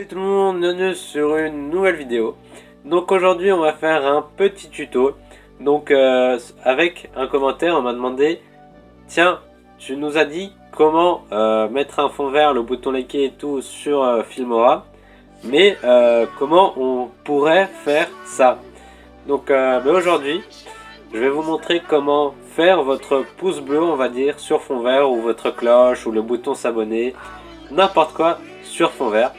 tout le monde, bienvenue sur une nouvelle vidéo. Donc aujourd'hui on va faire un petit tuto. Donc avec un commentaire on m'a demandé: tiens, tu nous as dit comment mettre un fond vert, le bouton liker et tout sur Filmora, mais comment on pourrait faire ça. Donc aujourd'hui je vais vous montrer comment faire votre pouce bleu, on va dire, sur fond vert, ou votre cloche, ou le bouton s'abonner, n'importe quoi sur fond vert.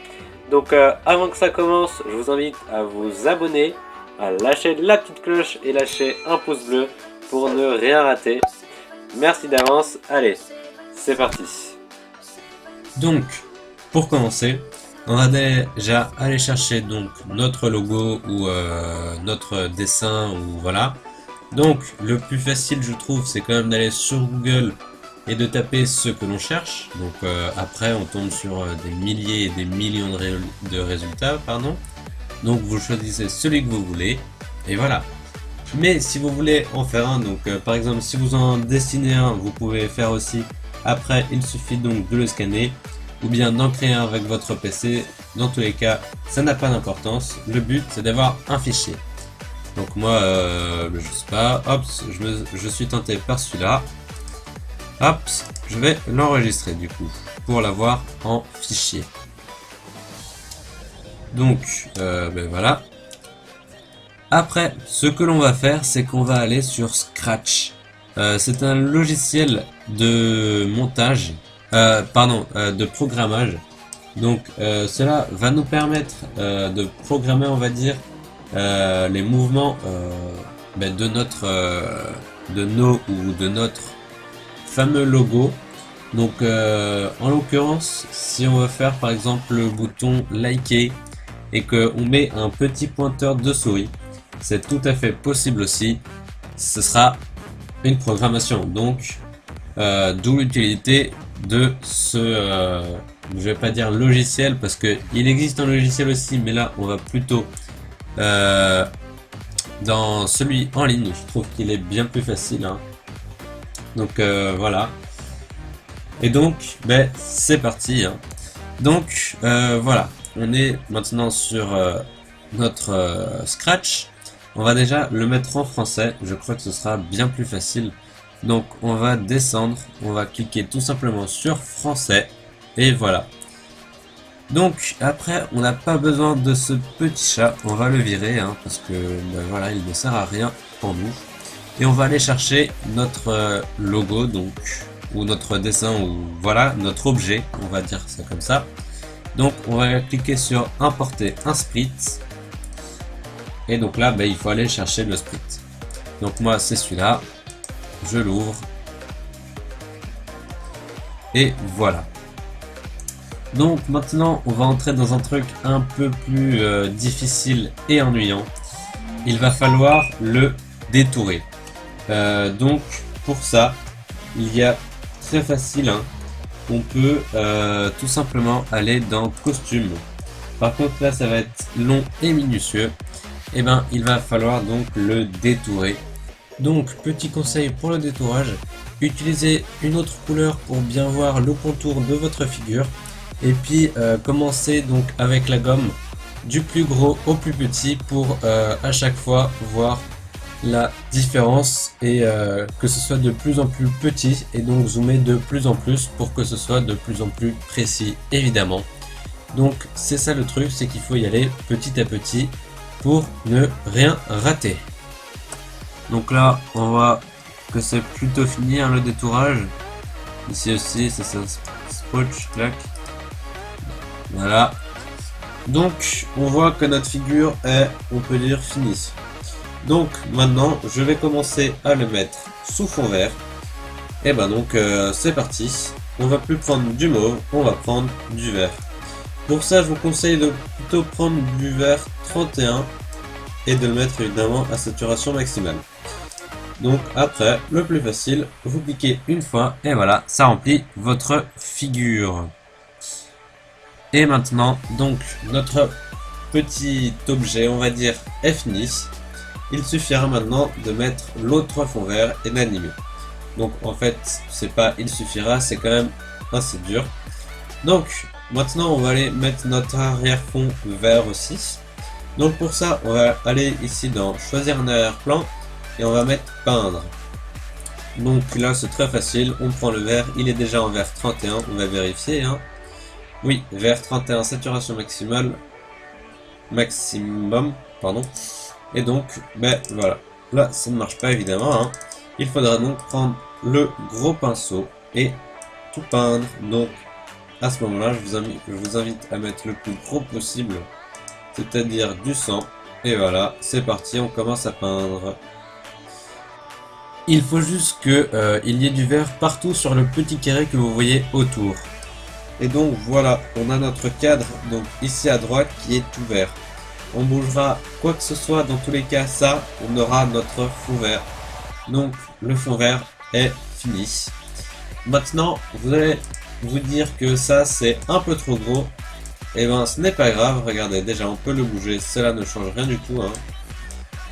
Donc avant que ça commence, je vous invite à vous abonner, à lâcher la petite cloche et lâcher un pouce bleu pour ne rien rater. Merci d'avance, allez, c'est parti. Donc, pour commencer, on va déjà aller chercher donc notre logo ou notre dessin, ou voilà. Donc, le plus facile, je trouve, c'est quand même d'aller sur Google et de taper ce que l'on cherche. Donc après, on tombe sur des milliers et des millions de résultats, pardon. Donc vous choisissez celui que vous voulez et voilà. Mais si vous voulez en faire un, donc par exemple si vous en dessinez un, vous pouvez faire aussi. Après, il suffit donc de le scanner ou bien d'en créer un avec votre PC. Dans tous les cas, ça n'a pas d'importance. Le but, c'est d'avoir un fichier. Donc moi, je sais pas, hop, je suis tenté par celui-là. Hop, je vais l'enregistrer du coup, pour l'avoir en fichier. Donc, ben voilà. Après, ce que l'on va faire, c'est qu'on va aller sur Scratch. C'est un logiciel de montage, de programmage. Donc, cela va nous permettre de programmer, on va dire, les mouvements de notre fameux logo. Donc en l'occurrence, si on veut faire par exemple le bouton liker et que on met un petit pointeur de souris, c'est tout à fait possible aussi. Ce sera une programmation, donc d'où l'utilité de ce je vais pas dire logiciel, parce que il existe un logiciel aussi, mais là on va plutôt dans celui en ligne. Je trouve qu'il est bien plus facile, hein. Donc voilà. Et donc c'est parti, hein. Donc voilà, on est maintenant sur notre Scratch. On va déjà le mettre en français, je crois que ce sera bien plus facile. Donc on va descendre, on va cliquer tout simplement sur français et voilà. Donc après, on n'a pas besoin de ce petit chat, on va le virer, hein, parce que voilà, il ne sert à rien pour nous. Et on va aller chercher notre logo, donc, ou notre dessin, ou voilà, notre objet, on va dire ça comme ça. Donc on va cliquer sur importer un sprite. Et donc là, il faut aller chercher le sprite. Donc moi c'est celui-là, je l'ouvre. Et voilà. Donc maintenant on va entrer dans un truc un peu plus difficile et ennuyant. Il va falloir le détourer. Donc pour ça, il y a très facile, hein. On peut tout simplement aller dans costume. Par contre là ça va être long et minutieux. Et il va falloir donc le détourer. Donc petit conseil pour le détourage, utilisez une autre couleur pour bien voir le contour de votre figure. Et puis commencez donc avec la gomme du plus gros au plus petit pour à chaque fois voir la différence et que ce soit de plus en plus petit, et donc zoomer de plus en plus pour que ce soit de plus en plus précis, évidemment. Donc c'est ça le truc, c'est qu'il faut y aller petit à petit pour ne rien rater. Donc là on voit que c'est plutôt fini, hein, le détourage. Ici aussi c'est ça, scotch, clac. Voilà. Donc on voit que notre figure est, on peut dire, finie. Donc maintenant je vais commencer à le mettre sous fond vert. Et donc c'est parti. On va plus prendre du mauve, on va prendre du vert. Pour ça je vous conseille de plutôt prendre du vert 31 et de le mettre évidemment à saturation maximale. Donc après, le plus facile, vous cliquez une fois et voilà, ça remplit votre figure. Et maintenant, donc notre petit objet, on va dire, est fini. Il suffira maintenant de mettre l'autre fond vert et d'animer. Donc en fait, c'est pas il suffira, c'est quand même assez dur. Donc Maintenant, on va aller mettre notre arrière-fond vert aussi. Donc pour ça, on va aller ici dans choisir un arrière-plan et on va mettre peindre. Donc là, c'est très facile. On prend le vert, il est déjà en vert 31. On va vérifier. Hein. Oui, vert 31, saturation maximum, pardon. Et donc, ben voilà. Là, ça ne marche pas évidemment. Hein. Il faudra donc prendre le gros pinceau et tout peindre. Donc, à ce moment-là, je vous invite à mettre le plus gros possible, c'est-à-dire du sang. Et voilà, c'est parti, on commence à peindre. Il faut juste que il y ait du vert partout sur le petit carré que vous voyez autour. Et donc voilà, on a notre cadre donc ici à droite qui est tout vert. On bougera quoi que ce soit, dans tous les cas ça, on aura notre fond vert. Donc le fond vert est fini. Maintenant, vous allez vous dire que ça c'est un peu trop gros. Et ben ce n'est pas grave, regardez, déjà on peut le bouger, cela ne change rien du tout. Hein.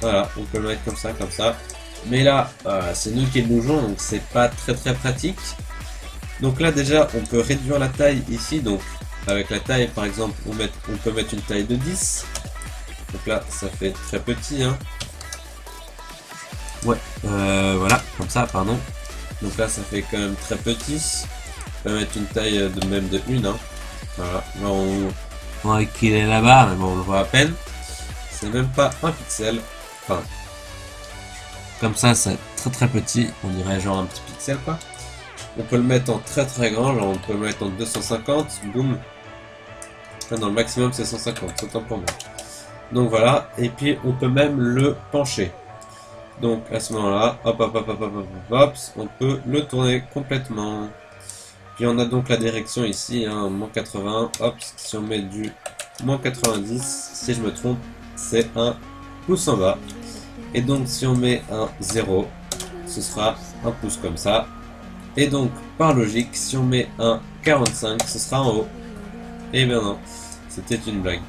Voilà, on peut le mettre comme ça, comme ça. Mais là, c'est nous qui le bougeons, donc c'est pas très pratique. Donc là déjà, on peut réduire la taille ici. Donc avec la taille, par exemple, on peut mettre une taille de 10. Donc là, ça fait très petit. Hein. Ouais, voilà, comme ça, pardon. Donc là, ça fait quand même très petit. On peut mettre une taille de même de 1. Hein. Voilà, là on voit qu'il est là-bas, mais bon, on le voit à peine. C'est même pas un pixel. Enfin, comme ça, c'est très petit. On dirait genre un petit pixel, quoi. On peut le mettre en très grand, genre on peut le mettre en 250, boum. Non, le maximum c'est 150, autant pour moi. Donc voilà, et puis on peut même le pencher. Donc à ce moment-là, hop, on peut le tourner complètement. Puis on a donc la direction ici, hein, moins 80, hop, si on met du moins 90, si je me trompe, c'est un pouce en bas. Et donc si on met un 0, ce sera un pouce comme ça. Et donc, par logique, si on met un 45, ce sera en haut. Eh bien non, c'était une blague.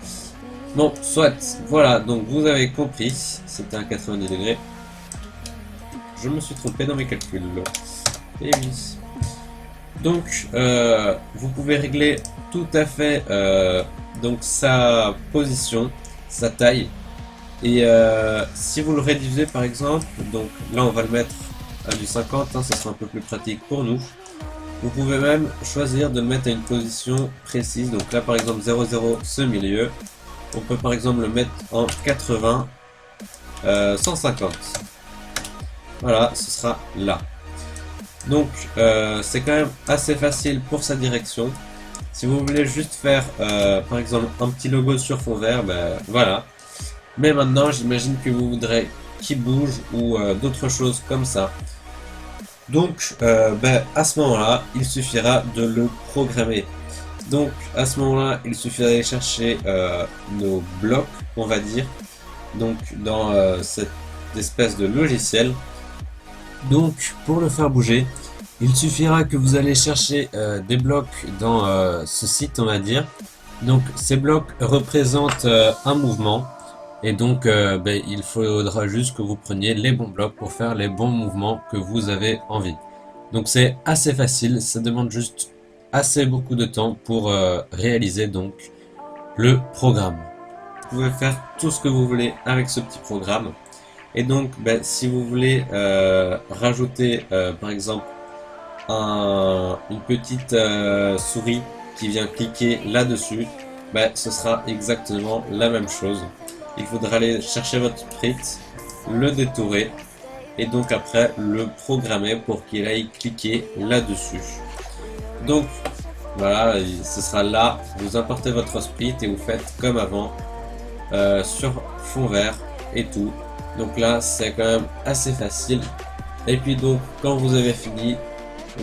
Bon, soit, voilà, donc vous avez compris, c'était un 90 degrés. Je me suis trompé dans mes calculs. Et oui. Donc, vous pouvez régler tout à fait donc sa position, sa taille. Et si vous le réduisez par exemple, donc là on va le mettre à du 50, hein, ça sera un peu plus pratique pour nous. Vous pouvez même choisir de le mettre à une position précise. Donc là par exemple 00 ce milieu. On peut par exemple le mettre en 80, 150. Voilà, ce sera là. Donc c'est quand même assez facile pour sa direction. Si vous voulez juste faire par exemple un petit logo sur fond vert, ben voilà. Mais maintenant j'imagine que vous voudrez qu'il bouge ou d'autres choses comme ça. Donc à ce moment-là, il suffira de le programmer. Donc à ce moment-là, il suffira d'aller chercher nos blocs, on va dire, donc dans cette espèce de logiciel. Donc pour le faire bouger, il suffira que vous allez chercher des blocs dans ce site, on va dire. Donc ces blocs représentent un mouvement. Et donc, il faudra juste que vous preniez les bons blocs pour faire les bons mouvements que vous avez envie. Donc c'est assez facile, ça demande juste assez beaucoup de temps pour réaliser donc le programme. Vous pouvez faire tout ce que vous voulez avec ce petit programme. Et donc, si vous voulez rajouter par exemple une petite souris qui vient cliquer là-dessus, ce sera exactement la même chose. Il faudra aller chercher votre sprite, le détourer et donc après le programmer pour qu'il aille cliquer là-dessus. Donc voilà, ce sera là, vous importez votre sprite et vous faites comme avant sur fond vert et tout. Donc là c'est quand même assez facile. Et puis donc quand vous avez fini,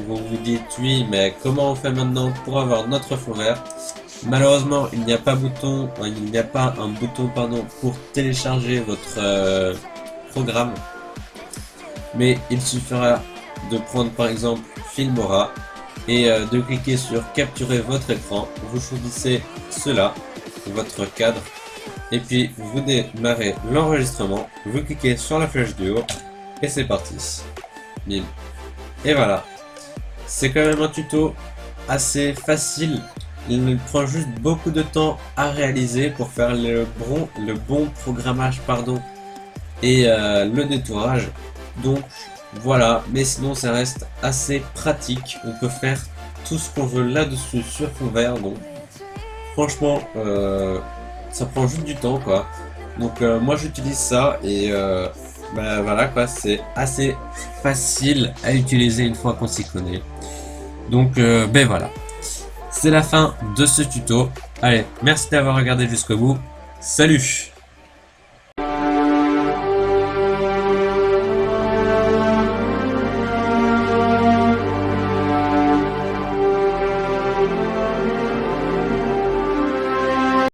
vous vous dites oui mais comment on fait maintenant pour avoir notre fond vert? Malheureusement, il n'y a pas un bouton pour télécharger votre programme, mais il suffira de prendre par exemple Filmora et de cliquer sur capturer votre écran. Vous choisissez cela, votre cadre, et puis vous démarrez l'enregistrement. Vous cliquez sur la flèche du haut et c'est parti. Bim. Et voilà, c'est quand même un tuto assez facile. Il prend juste beaucoup de temps à réaliser pour faire le bon programmage pardon, et le détourage. Donc voilà, mais sinon ça reste assez pratique. On peut faire tout ce qu'on veut là-dessus sur fond vert. Donc franchement, ça prend juste du temps quoi. Donc moi j'utilise ça et bah, voilà quoi, c'est assez facile à utiliser une fois qu'on s'y connaît. Donc ben voilà, c'est la fin de ce tuto. Allez, merci d'avoir regardé jusqu'au bout. Salut!